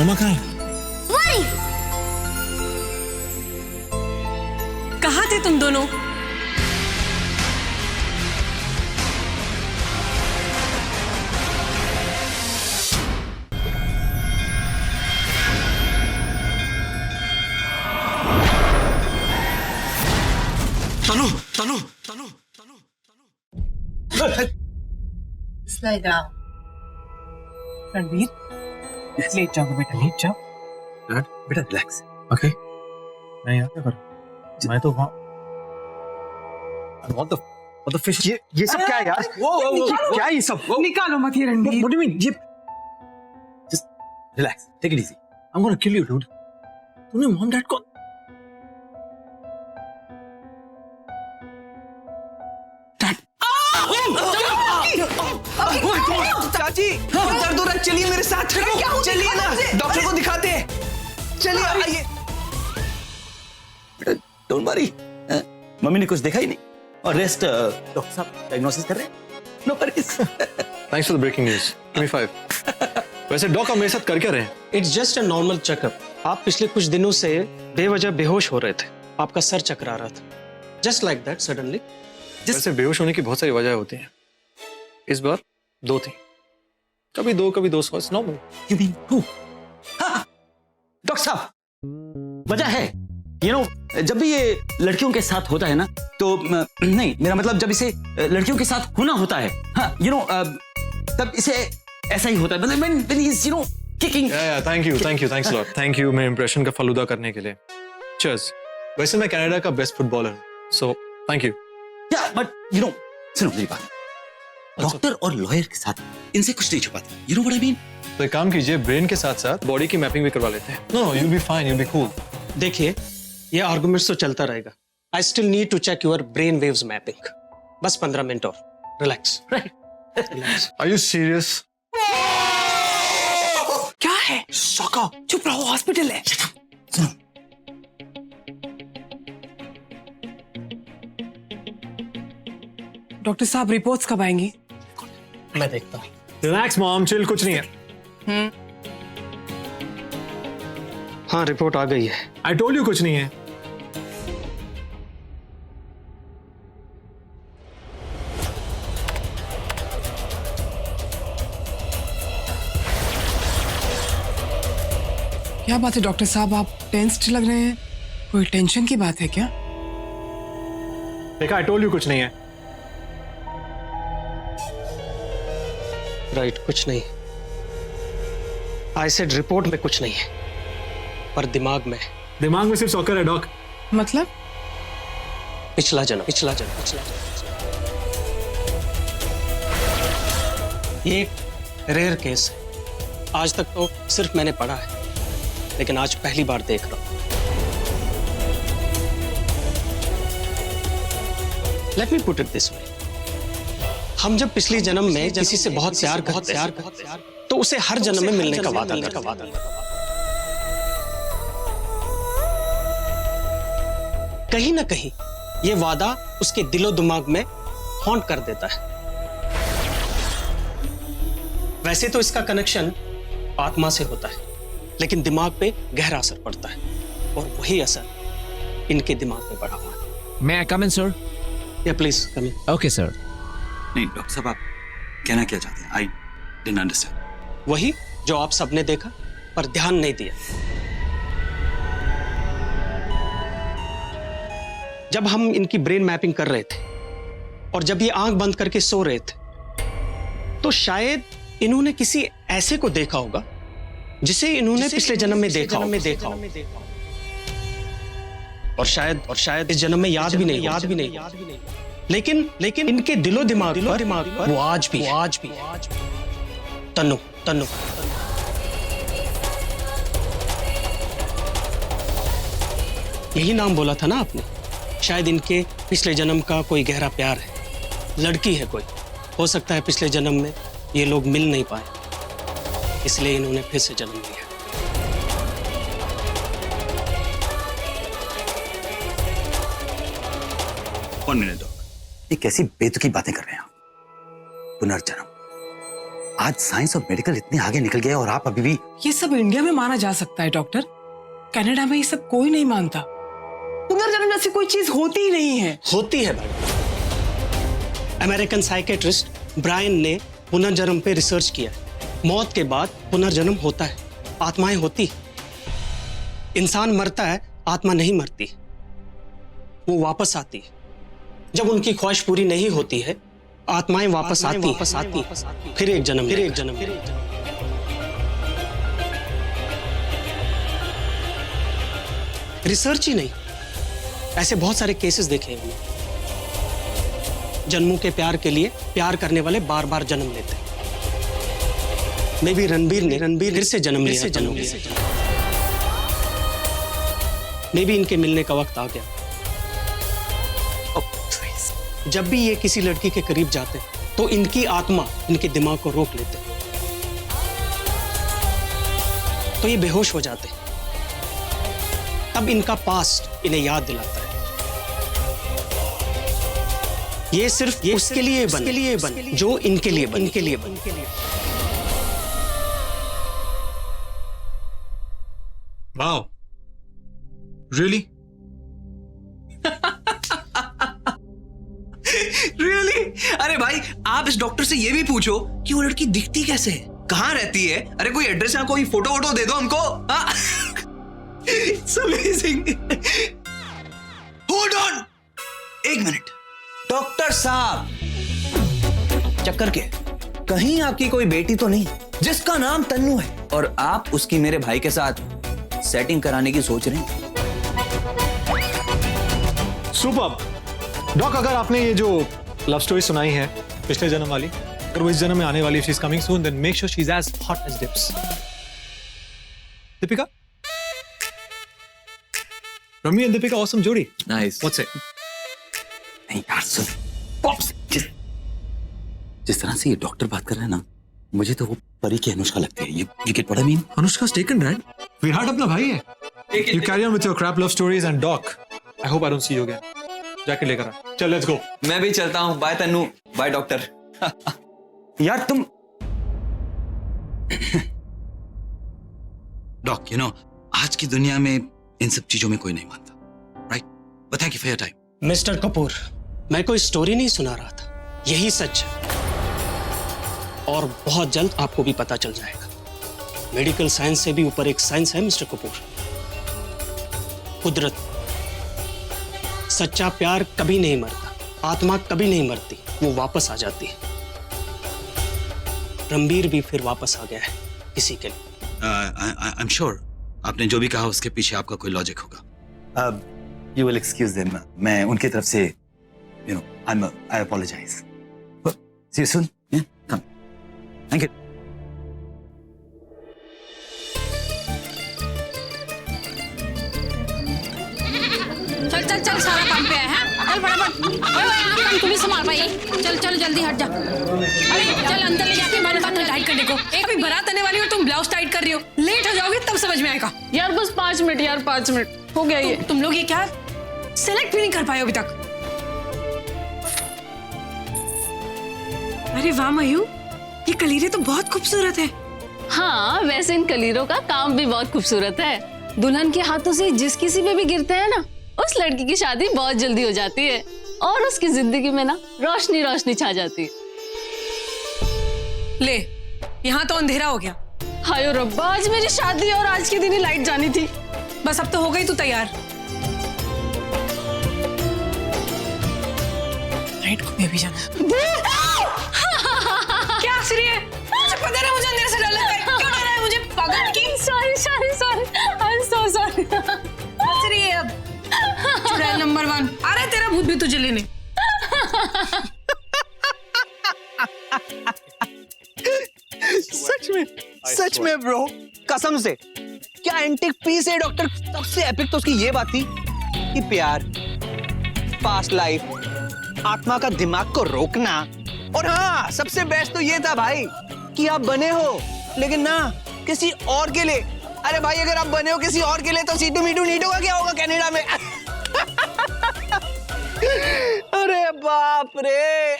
मम्मा कहाँ है? वही। कहाँ थे तुम दोनों? तनु तनु तनु तनु तनु Slide down. रणवीर, लेट जाओ बेटा, लेट जाओ। डैड बेटा रिलैक्स ओके। मैं यहाँ क्या करूँ? मैं तो वहाँ what the fish ये सब क्या है यार? क्या है ये सब? निकालो मत ये Ranveer. What do you mean? ये just relax, take it easy. I'm gonna kill you, dude. तूने मॉम डैड को चाची दर्द हो रहा है, चलिए मेरे साथ, चलिए ना, डॉक्टर को दिखाते हैं, चलिए आइए। बेटा डोंट वरी, मम्मी ने कुछ देखा ही नहीं और रेस्ट डॉक्टर साहब डायग्नोसिस कर रहे हैं। No worries. Thanks for the breaking news. Give me 5. वैसे डॉक आप मेरे साथ कर क्या रहे हैं? It's just a normal checkup. आप पिछले कुछ दिनों से बेवजह बेहोश हो रहे थे, आपका सर चकरा रहा था, जस्ट लाइक दैट सडनली। वैसे बेहोश होने की बहुत सारी वजह होती हैं। इस बार 2 थी, कभी 2 कभी 200। It's normal. You mean who? हाँ डॉक्टर साहब, वजह है यू नो, जब भी ये लड़कियों के साथ होता है ना तो नहीं, मेरा मतलब जब इसे लड़कियों के साथ होना होता है, हाँ यू नो, तब इसे ऐसा ही होता है, मतलब when he is, you know, kicking. Thank you thanks a lot. Thank you मेरे इंप्रेशन का फलूदा करने के लिए। चीयर्स। वैसे मैं कनाडा का बेस्ट फुटबॉलर हूँ, so thank you. Yeah, but you know, सुनो मेरी बात, डॉक्टर और लॉयर के साथ इनसे कुछ नहीं छुपाता, you know what I mean? तो एक काम कीजिए, ब्रेन के साथ साथ बॉडी की मैपिंग भी करवा लेते हैं। No you'll be fine, you'll be cool. देखिए, ये आर्गुमेंट्स तो चलता रहेगा। I still need to check your brain waves mapping. बस 15 मिनट और, रिलैक्स। Are you serious? क्या है? सौका, चुप रहो, हॉस्पिटल है। सुनो, डॉक्टर साहब रिपोर्ट्स कब आएंगी? मैं देखता हूँ। Relax mom, chill, कुछ नहीं है। हाँ, रिपोर्ट आ गई है। I told you कुछ नहीं है। क्या बात है डॉक्टर साहब, आप टेंस्ड लग रहे हैं, कोई टेंशन की बात है क्या? देखा, I told you कुछ नहीं है। राइट, कुछ नहीं। आई सेड रिपोर्ट में कुछ नहीं है, पर दिमाग में सिर्फ सॉकर है डॉक। मतलब? पिछला जन्म। ये एक रेयर केस है। आज तक तो सिर्फ मैंने पढ़ा है, लेकिन आज पहली बार देख रहा हूं। Let me put it this way, हम जब पिछले जन्म में किसी से बहुत प्यार करते हैं तो उसे हर जन्म में मिलने का वादा करते हैं। कहीं ना कहीं ये वादा उसके दिलो दिमाग में हॉन्ट कर देता है। वैसे तो इसका कनेक्शन आत्मा से होता है, लेकिन दिमाग पे गहरा असर पड़ता है, और वही असर इनके दिमाग में पड़ा हुआ है। May I come in, sir? या please come in. Okay, sir. नहीं डॉक्टर साहब, आप कहना क्या चाहते हैं? I didn't understand. वही जो आप सबने देखा पर ध्यान नहीं दिया। जब हम इनकी ब्रेन मैपिंग कर रहे थे और जब ये आंख बंद करके सो रहे थे, तो शायद इन्होंने किसी ऐसे को देखा होगा जिसे इन्होंने पिछले जन्म में देखा होगा। और शायद इस जन्म में याद भी नहीं। लेकिन इनके दिलो दिमाग पर वो आज भी तन्नू। यही नाम बोला था ना आपने? शायद इनके पिछले जन्म का कोई गहरा प्यार है, लड़की है कोई। हो सकता है पिछले जन्म में ये लोग मिल नहीं पाए, इसलिए इन्होंने फिर से जन्म लिया। वन मिनट डॉक्टर, ये कैसी बेतुकी बातें कर रहे हैं आप? पुनर्जन्म, आज साइंस और मेडिकल इतने आगे निकल गए और आप अभी भी। ये सब इंडिया में माना जा सकता है डॉक्टर, कनाडा में ये सब कोई नहीं मानता। पुनर्जन्म जैसी कोई चीज होती ही नहीं है। होती है मैडम। अमेरिकन साइकेट्रिस्ट ब्रायन ने पुनर्जन्म पे रिसर्च किया है। मौत के बाद पुनर्जन्म होता है, आत्माएं होती। इंसान मरता है, आत्मा नहीं मरती, वो वापस आती है। जब उनकी ख्वाहिश पूरी नहीं होती है, आत्माएं वापस आती। फिर एक जन्म, फिर एक जन्म। रिसर्च ही नहीं, ऐसे बहुत सारे केसेस देखे हैं हमने। जन्मों के प्यार के लिए प्यार करने वाले बार बार जन्म लेते हैं। मे बी रणबीर ने फिर से जन्म लिया। मे बी इनके मिलने का वक्त आ गया। जब भी ये किसी लड़की के करीब जाते हैं, तो इनकी आत्मा इनके दिमाग को रोक लेते हैं, तो ये बेहोश हो जाते हैं। तब इनका पास्ट इन्हें याद दिलाता है। ये सिर्फ उसके लिए बन जो इनके लिए बन। Wow, really? रियली? अरे भाई, आप इस डॉक्टर से ये भी पूछो कि वो लड़की दिखती कैसे है, कहाँ रहती है। अरे कोई एड्रेस या कोई फोटो वोटो दे दो हमको। It's amazing. Hold on. एक मिनट, डॉक्टर साहब, चक्कर के कहीं आपकी कोई बेटी तो नहीं जिसका नाम तन्नू है और आप उसकी मेरे भाई के साथ सेटिंग कराने की सोच रहे हैं? सुपर्ब। डॉक, अगर आपने ये जो लव स्टोरी सुनाई है पिछले जन्म वाली, अगर वो इस जन्म में आने वाली, she is coming soon, then make sure she is as hot as dips. Deepika, Rumi and Deepika awesome जोड़ी। नाइस। What's it? नहीं यार सुन, जिस तरह से ये डॉक्टर बात कर रहे हैं ना, मुझे तो वो परी की अनुष्का लगती है। You get what I mean? Anushka's taken, right? Virat अपना भाई है। You carry on with your crap love stories and Doc, I hope I don't see you again. Jacket लेकर आ। चल, let's go. मैं भी चलता हूँ। Bye Tannu, bye doctor. यार तुम डॉक, यू नो, आज की दुनिया में इन सब चीजों में कोई नहीं मानता, right? But thank you for your time. Mister Kapoor, मैं कोई स्टोरी नहीं सुना रहा था, यही सच है। और बहुत जल्द आपको भी पता चल जाएगा। मेडिकल साइंस से भी ऊपर एक साइंस है मिस्टर कपूर, कुदरत। सच्चा प्यार कभी नहीं मरता, आत्मा कभी नहीं मरती, वो वापस आ जाती है। रणबीर भी फिर वापस आ गया है किसी के लिए। आई एम श्योर आपने जो भी कहा उसके पीछे आपका कोई लॉजिक होगा। यू विल एक्सक्यूज देम, मैं उनकी तरफ से, you know, I apologize. See you soon. Come, thank you. चल चल चल, सारा काम पे है। चल फटाफट, तुम ही संभाल भाई। चल चल जल्दी हट जा। अरे चल अंदर ले जाके मैंने कहा टाइट करने को। एक अभी बारात आने वाली हो, तुम ब्लाउज टाइट कर रही हो। लेट हो जाओगे तब समझ में आएगा। यार बस 5 मिनट यार, 5 मिनट हो गया ये। तुम लोग ये क्या सेलेक्ट भी नहीं कर पाए अभी तक? अरे वाह मयू, ये कलीरे तो बहुत खूबसूरत है। हाँ, वैसे इन कलीरों का काम भी बहुत खूबसूरत है। दुल्हन के हाथों से जिस किसी पे भी गिरते हैं ना, उस लड़की की शादी बहुत जल्दी हो जाती है और उसकी जिंदगी में ना रोशनी रोशनी छा जाती है। ले, यहाँ तो अंधेरा हो गया। हाय रब्बा, आज मेरी शादी और आज के दिन ही लाइट जानी थी। बस अब तो हो गई तू तैयार। नाइट को भी जाना। क्या हंस रही है? मुझे पता है मुझे अंधेरे से डर लगता है। क्यों डर रहा है मुझे? पागल की। Sorry sorry sorry, I am so sorry. हंस रही है अब। चुड़ैल नंबर 1। अरे तेरा भूत भी तुझे लेने। सच में ब्रो, कसम से। क्या एंटिक पीस है डॉक्टर। सबसे एपिक तो उसकी ये बात थी कि प्यार, पास्ट लाइफ, आत्मा का दिमाग को रोकना। और हाँ, सबसे बेस्ट तो ये था भाई कि आप बने हो लेकिन ना किसी और के लिए। अरे भाई, अगर आप बने हो किसी और के लिए तो सीटू मीटू नीटू का क्या होगा कनाडा में? अरे बाप रे।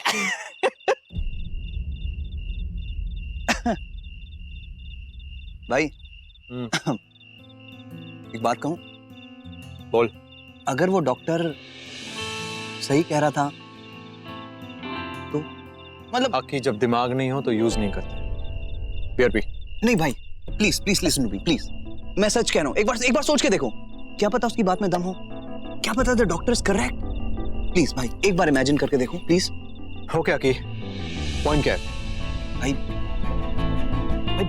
भाई हम्म। एक बात कहूं? बोल। अगर वो डॉक्टर सही कह रहा था तो मतलब आखिर जब दिमाग नहीं हो तो यूज नहीं करते। बियर पी। नहीं भाई, please please listen to me please. मैं सच कह रहा हूं, एक बार सोच के देखो। क्या पता उसकी बात में दम हो, क्या पता the doctor is correct. Please भाई एक बार इमेजिन करके देखो प्लीज। हो क्या की पॉइंट क्या है? भाई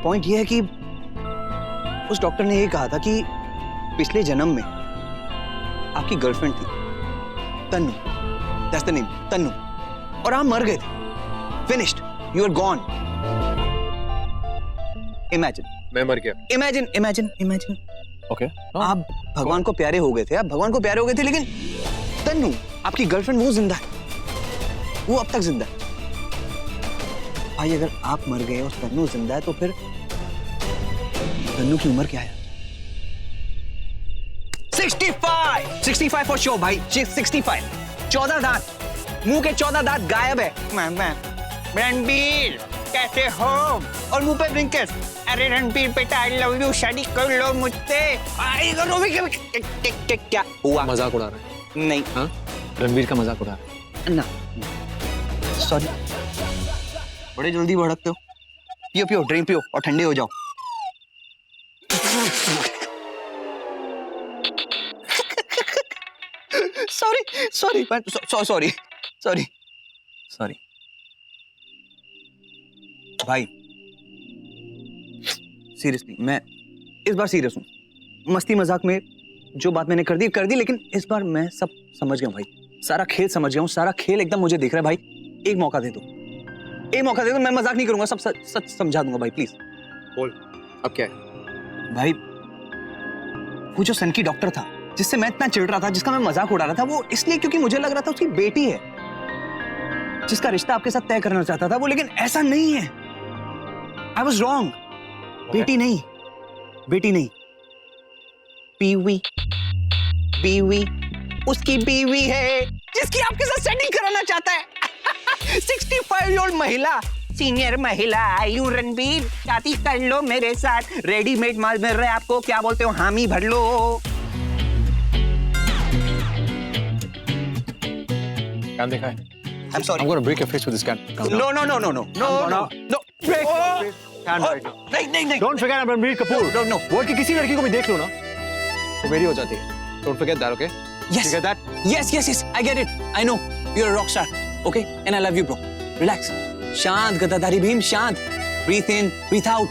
पॉइंट ये है कि उस डॉक्टर ने ये कहा था कि पिछले जन्म में आपकी गर्लफ्रेंड थी Tannu, that's the name, Tannu, और आप मर गए थे। Finished, you are gone. Imagine. मैं मर गया। Imagine imagine imagine. ओके। आप भगवान को प्यारे हो गए थे, आप भगवान को प्यारे हो गए थे, लेकिन तन्नू आपकी गर्लफ्रेंड वो जिंदा है, वो अब तक जिंदा है। भाई अगर आप मर गए और तन्नू जिंदा है तो फिर तन्नू की उम्र क्या है? 65 फॉर श्योर भाई, 65। 14 दांत, मुंह के 14 दांत गायब है। रणबीर कैसे हो? और मुंह पे ब्रिंकेस, अरे रणबीर बेटा आई लव यू, शादी कर लो मुझसे। क्या हुआ? मजाक उड़ा रहा है? नहीं। हाँ, रणवीर का मजाक उड़ा रहा है। ना सॉरी, बड़े जल्दी भड़कते हो। पियो पियो, ड्रिंक पियो और ठंडे हो जाओ। सॉरी भाई, सीरियसली मैं इस बार सीरियस हूँ। मस्ती मजाक में जो बात मैंने कर दी, लेकिन इस बार मैं सब समझ गया हूँ भाई, सारा खेल समझ गया हूँ, सारा खेल एकदम मुझे दिख रहा है भाई। एक मौका दे दो, मैं मजाक नहीं करूंगा, सब सच समझा दूंगा भाई, प्लीज बोल अब क्या है? भाई वो जो सनकी डॉक्टर था जिससे मैं इतना चिढ़ रहा था, जिसका मैं मजाक उड़ा रहा था, वो इसलिए क्योंकि मुझे लग रहा था उसकी बेटी है जिसका रिश्ता आपके साथ तय करना चाहता था वो, लेकिन ऐसा नहीं है। I was wrong. बेटी नहीं, बीवी उसकी बीवी है जिसकी आपके साथ सेटिंग कराना चाहता है। 65-year-old महिला, सीनियर महिला, आयु रणबीर, शादी कर लो मेरे साथ, रेडीमेड माल मिल रहा है आपको, क्या बोलते हो, हामी भर लो। काम देखा है? I'm sorry. I'm gonna break your face with this can. No. Break. नहीं। Don't forget I'm Ranbir Kapoor. No. World की किसी लड़की को भी देख लो ना, वो मेरी हो जाती है। Don't forget that, okay? Yes. You get that? Yes. I get it. I know. You're a rock star. Okay? And I love you, bro. Relax. शांत गदाधारी भीम, शांत. Breathe in, breathe out.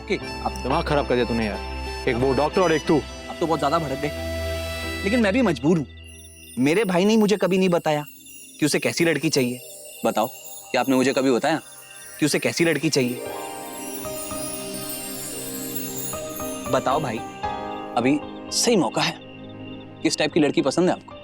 Okay. अब दिमाग खराब कर दिया तूने यार। एक वो डॉक्टर और एक तू। अब तो बहुत ज्यादा भड़क गए, लेकिन मैं भी मजबूर हूँ। मेरे भाई ने मुझे कभी नहीं बताया कि उसे कैसी लड़की चाहिए। बताओ, क्या आपने मुझे कभी बताया कि उसे कैसी लड़की चाहिए? बताओ भाई, अभी सही मौका है। किस टाइप की लड़की पसंद है आपको?